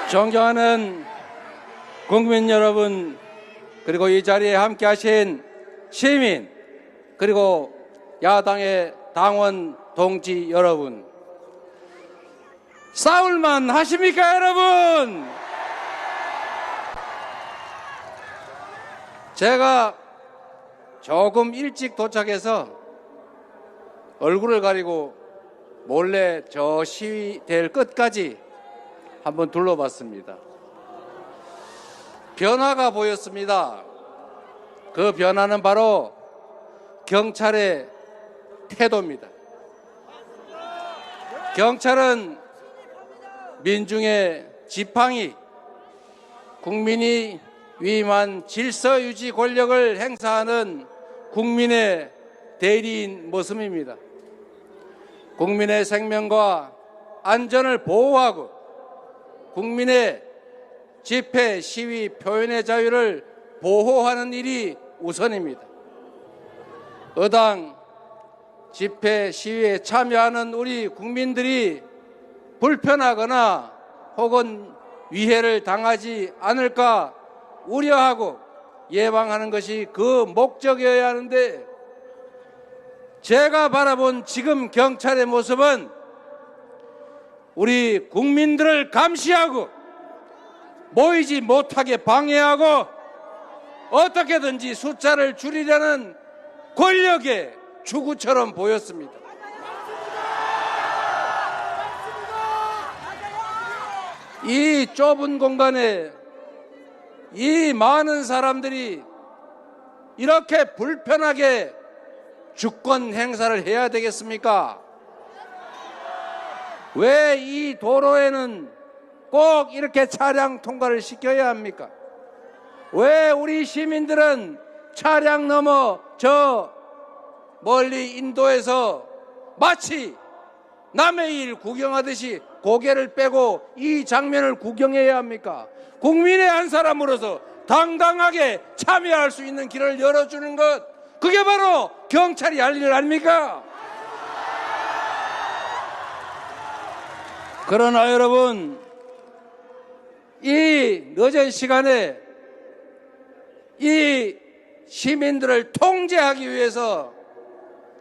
존경하는 국민 여러분, 그리고 이 자리에 함께 하신 시민, 그리고 야당의 당원 동지 여러분, 싸울만 하십니까 여러분? 제가 조금 일찍 도착해서 얼굴을 가리고 몰래 저 시위대를 끝까지 한번 둘러봤습니다. 변화가 보였습니다. 그 변화는 바로 경찰의 태도입니다. 경찰은 민중의 지팡이, 국민이 위임한 질서 유지 권력을 행사하는 국민의 대리인 모습입니다. 국민의 생명과 안전을 보호하고 국민의 집회, 시위, 표현의 자유를 보호하는 일이 우선입니다. 어당 집회, 시위에 참여하는 우리 국민들이 불편하거나 혹은 위해를 당하지 않을까 우려하고 예방하는 것이 그 목적이어야 하는데, 제가 바라본 지금 경찰의 모습은 우리 국민들을 감시하고 모이지 못하게 방해하고 어떻게든지 숫자를 줄이려는 권력의 추구처럼 보였습니다. 이 좁은 공간에 이 많은 사람들이 이렇게 불편하게 주권 행사를 해야 되겠습니까? 왜 이 도로에는 꼭 이렇게 차량 통과를 시켜야 합니까? 왜 우리 시민들은 차량 넘어 저 멀리 인도에서 마치 남의 일 구경하듯이 고개를 빼고 이 장면을 구경해야 합니까? 국민의 한 사람으로서 당당하게 참여할 수 있는 길을 열어주는 것, 그게 바로 경찰이 할 일 아닙니까? 그러나 여러분, 이 늦은 시간에 이 시민들을 통제하기 위해서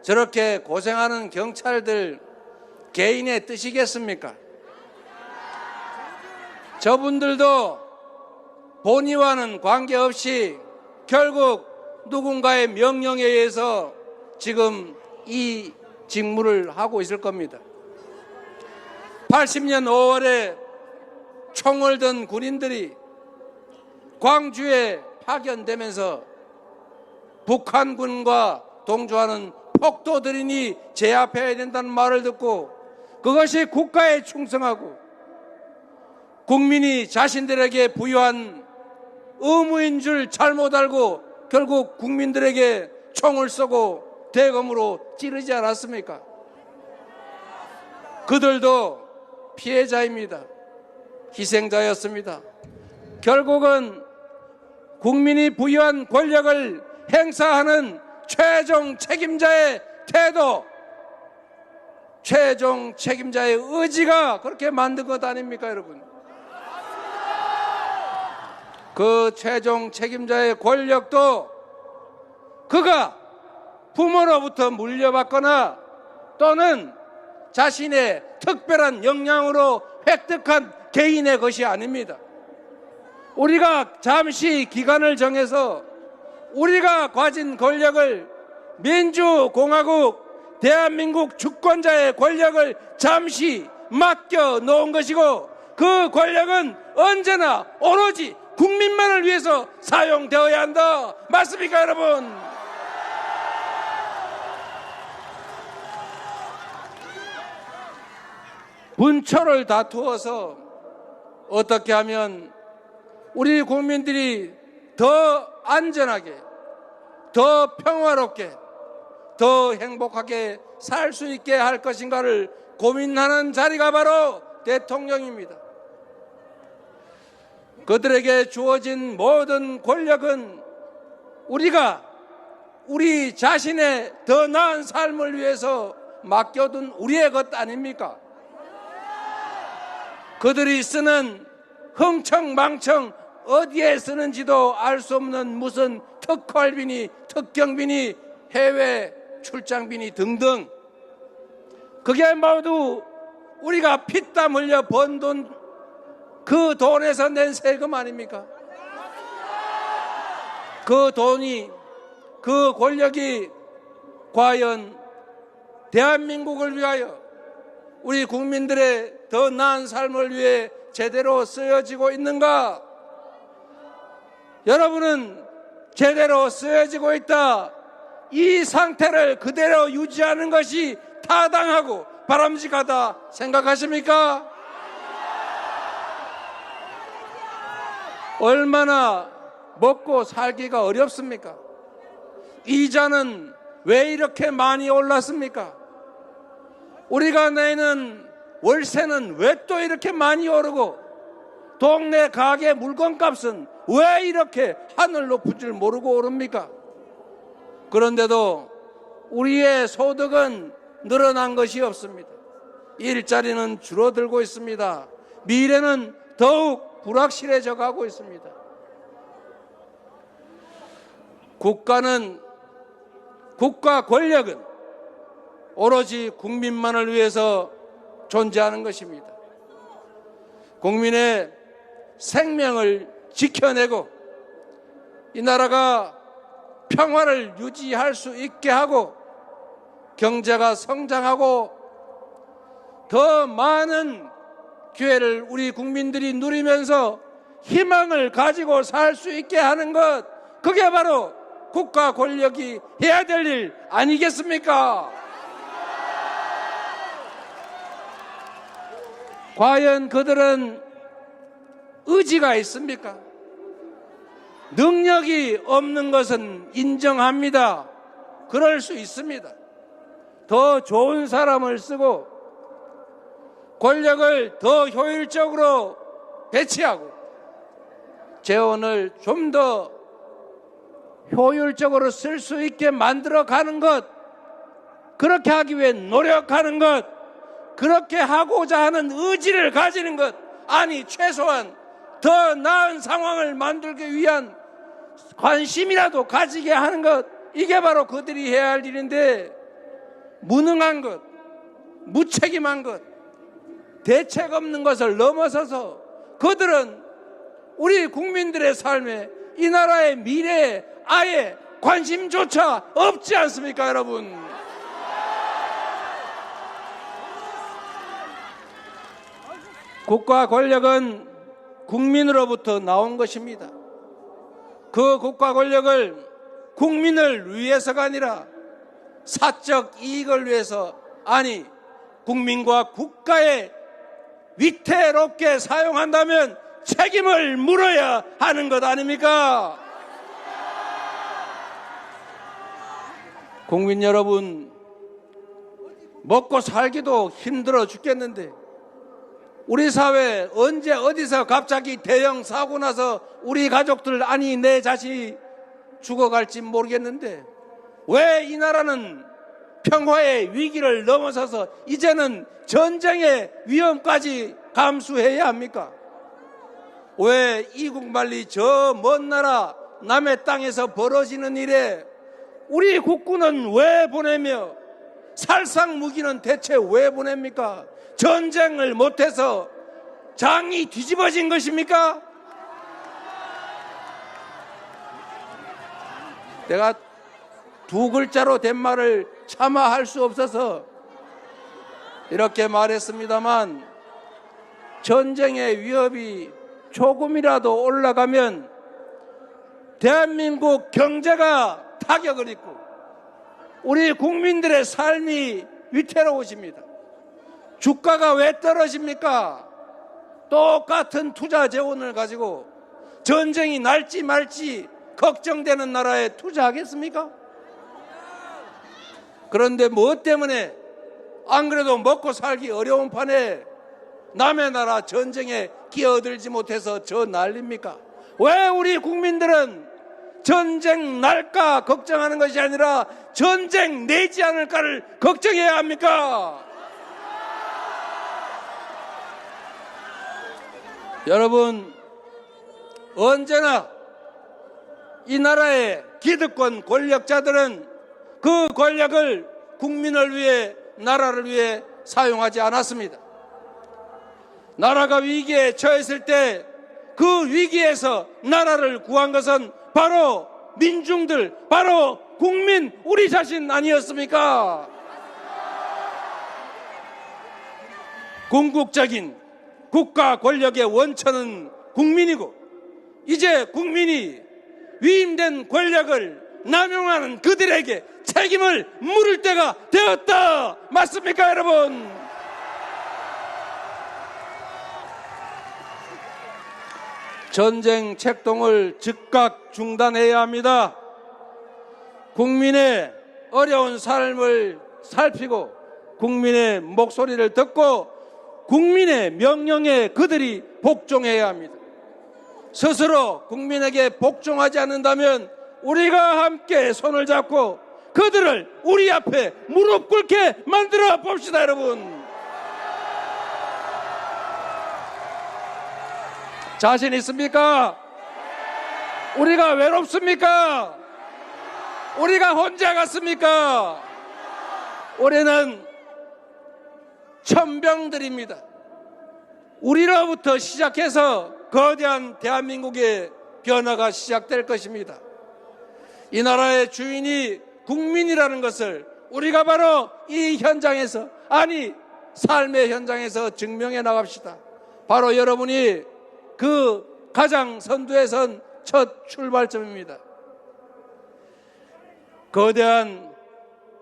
저렇게 고생하는 경찰들 개인의 뜻이겠습니까? 저분들도 본의와는 관계없이 결국 누군가의 명령에 의해서 지금 이 직무를 하고 있을 겁니다. 80년 5월에 총을 든 군인들이 광주에 파견되면서 북한군과 동조하는 폭도들이니 제압해야 된다는 말을 듣고 그것이 국가에 충성하고 국민이 자신들에게 부여한 의무인 줄 잘못 알고 결국 국민들에게 총을 쏘고 대검으로 찌르지 않았습니까? 그들도 피해자입니다. 희생자였습니다. 결국은 국민이 부여한 권력을 행사하는 최종 책임자의 태도, 최종 책임자의 의지가 그렇게 만든 것 아닙니까, 여러분? 그 최종 책임자의 권력도 그가 부모로부터 물려받거나 또는 자신의 특별한 역량으로 획득한 개인의 것이 아닙니다. 우리가 잠시 기간을 정해서 우리가 가진 권력을 민주공화국 대한민국 주권자의 권력을 잠시 맡겨 놓은 것이고, 그 권력은 언제나 오로지 국민만을 위해서 사용되어야 한다. 맞습니까, 여러분? 분초를 다투어서 어떻게 하면 우리 국민들이 더 안전하게, 더 평화롭게, 더 행복하게 살 수 있게 할 것인가를 고민하는 자리가 바로 대통령입니다. 그들에게 주어진 모든 권력은 우리가 우리 자신의 더 나은 삶을 위해서 맡겨둔 우리의 것 아닙니까? 그들이 쓰는 흥청망청 어디에 쓰는지도 알 수 없는 무슨 특활비니 특경비니 해외 출장비니 등등, 그게 모두 우리가 피땀 흘려 번 돈, 그 돈에서 낸 세금 아닙니까? 그 돈이, 그 권력이 과연 대한민국을 위하여 우리 국민들의 더 나은 삶을 위해 제대로 쓰여지고 있는가? 여러분은 제대로 쓰여지고 있다, 이 상태를 그대로 유지하는 것이 타당하고 바람직하다 생각하십니까? 얼마나 먹고 살기가 어렵습니까? 이자는 왜 이렇게 많이 올랐습니까? 우리가 내는 월세는 왜 또 이렇게 많이 오르고, 동네 가게 물건값은 왜 이렇게 하늘 높은 줄 모르고 오릅니까? 그런데도 우리의 소득은 늘어난 것이 없습니다. 일자리는 줄어들고 있습니다. 미래는 더욱 불확실해져 가고 있습니다. 국가 권력은 오로지 국민만을 위해서 존재하는 것입니다. 국민의 생명을 지켜내고 이 나라가 평화를 유지할 수 있게 하고 경제가 성장하고 더 많은 기회를 우리 국민들이 누리면서 희망을 가지고 살 수 있게 하는 것, 그게 바로 국가 권력이 해야 될 일 아니겠습니까? 과연 그들은 의지가 있습니까? 능력이 없는 것은 인정합니다. 그럴 수 있습니다. 더 좋은 사람을 쓰고 권력을 더 효율적으로 배치하고 재원을 좀 더 효율적으로 쓸 수 있게 만들어가는 것, 그렇게 하기 위해 노력하는 것, 그렇게 하고자 하는 의지를 가지는 것, 아니 최소한 더 나은 상황을 만들기 위한 관심이라도 가지게 하는 것, 이게 바로 그들이 해야 할 일인데, 무능한 것, 무책임한 것, 대책 없는 것을 넘어서서 그들은 우리 국민들의 삶에, 이 나라의 미래에 아예 관심조차 없지 않습니까, 여러분? 국가 권력은 국민으로부터 나온 것입니다. 그 국가 권력을 국민을 위해서가 아니라 사적 이익을 위해서, 아니 국민과 국가에 위태롭게 사용한다면 책임을 물어야 하는 것 아닙니까? 국민 여러분, 먹고 살기도 힘들어 죽겠는데 우리 사회 언제 어디서 갑자기 대형 사고 나서 우리 가족들, 아니 내 자식이 죽어갈지 모르겠는데 왜 이 나라는 평화의 위기를 넘어서서 이제는 전쟁의 위험까지 감수해야 합니까? 왜 이국만리 저 먼 나라 남의 땅에서 벌어지는 일에 우리 국군은 왜 보내며 살상 무기는 대체 왜 보냅니까? 전쟁을 못해서 장이 뒤집어진 것입니까? 내가 두 글자로 된 말을 차마 할 수 없어서 이렇게 말했습니다만, 전쟁의 위협이 조금이라도 올라가면 대한민국 경제가 타격을 입고 우리 국민들의 삶이 위태로워집니다. 주가가 왜 떨어집니까? 똑같은 투자 재원을 가지고 전쟁이 날지 말지 걱정되는 나라에 투자하겠습니까? 그런데 무엇 때문에 안 그래도 먹고 살기 어려운 판에 남의 나라 전쟁에 끼어들지 못해서 저 난립니까? 왜 우리 국민들은 전쟁 날까 걱정하는 것이 아니라 전쟁 내지 않을까를 걱정해야 합니까? 여러분, 언제나 이 나라의 기득권 권력자들은 그 권력을 국민을 위해, 나라를 위해 사용하지 않았습니다. 나라가 위기에 처했을 때 그 위기에서 나라를 구한 것은 바로 민중들, 바로 국민, 우리 자신 아니었습니까? 궁극적인 국가 권력의 원천은 국민이고, 이제 국민이 위임된 권력을 남용하는 그들에게 책임을 물을 때가 되었다. 맞습니까, 여러분? 전쟁 책동을 즉각 중단해야 합니다. 국민의 어려운 삶을 살피고 국민의 목소리를 듣고 국민의 명령에 그들이 복종해야 합니다. 스스로 국민에게 복종하지 않는다면 우리가 함께 손을 잡고 그들을 우리 앞에 무릎 꿇게 만들어 봅시다, 여러분. 자신 있습니까? 우리가 외롭습니까? 우리가 혼자 갔습니까? 올해는 천병들입니다. 우리로부터 시작해서 거대한 대한민국의 변화가 시작될 것입니다. 이 나라의 주인이 국민이라는 것을 우리가 바로 이 현장에서, 아니 삶의 현장에서 증명해 나갑시다. 바로 여러분이 그 가장 선두에 선 첫 출발점입니다. 거대한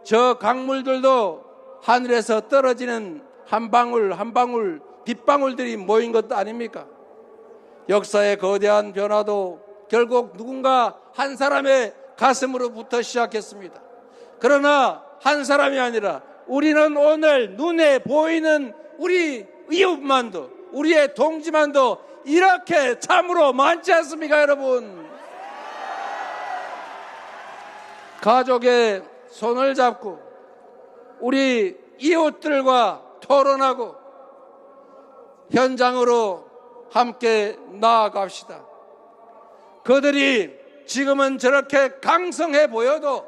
저 강물들도 하늘에서 떨어지는 한 방울 한 방울 빗방울들이 모인 것도 아닙니까? 역사의 거대한 변화도 결국 누군가 한 사람의 가슴으로부터 시작했습니다. 그러나 한 사람이 아니라 우리는 오늘 눈에 보이는 우리 이웃만도, 우리의 동지만도 이렇게 참으로 많지 않습니까, 여러분? 가족의 손을 잡고 우리 이웃들과 토론하고 현장으로 함께 나아갑시다. 그들이 지금은 저렇게 강성해 보여도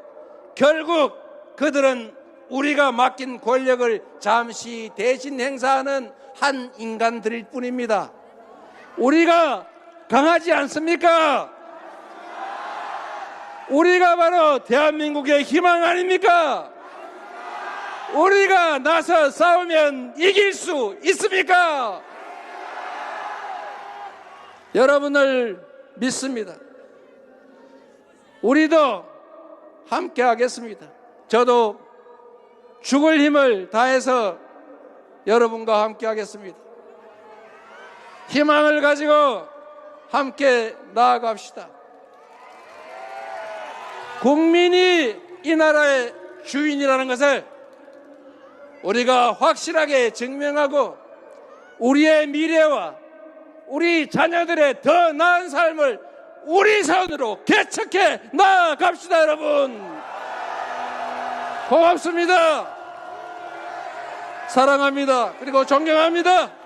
결국 그들은 우리가 맡긴 권력을 잠시 대신 행사하는 한 인간들일 뿐입니다. 우리가 강하지 않습니까? 우리가 바로 대한민국의 희망 아닙니까? 우리가 나서 싸우면 이길 수 있습니까? 여러분을 믿습니다. 우리도 함께 하겠습니다. 저도 죽을 힘을 다해서 여러분과 함께 하겠습니다. 희망을 가지고 함께 나아갑시다. 국민이 이 나라의 주인이라는 것을 우리가 확실하게 증명하고 우리의 미래와 우리 자녀들의 더 나은 삶을 우리 손으로 개척해 나아갑시다, 여러분. 고맙습니다. 사랑합니다. 그리고 존경합니다.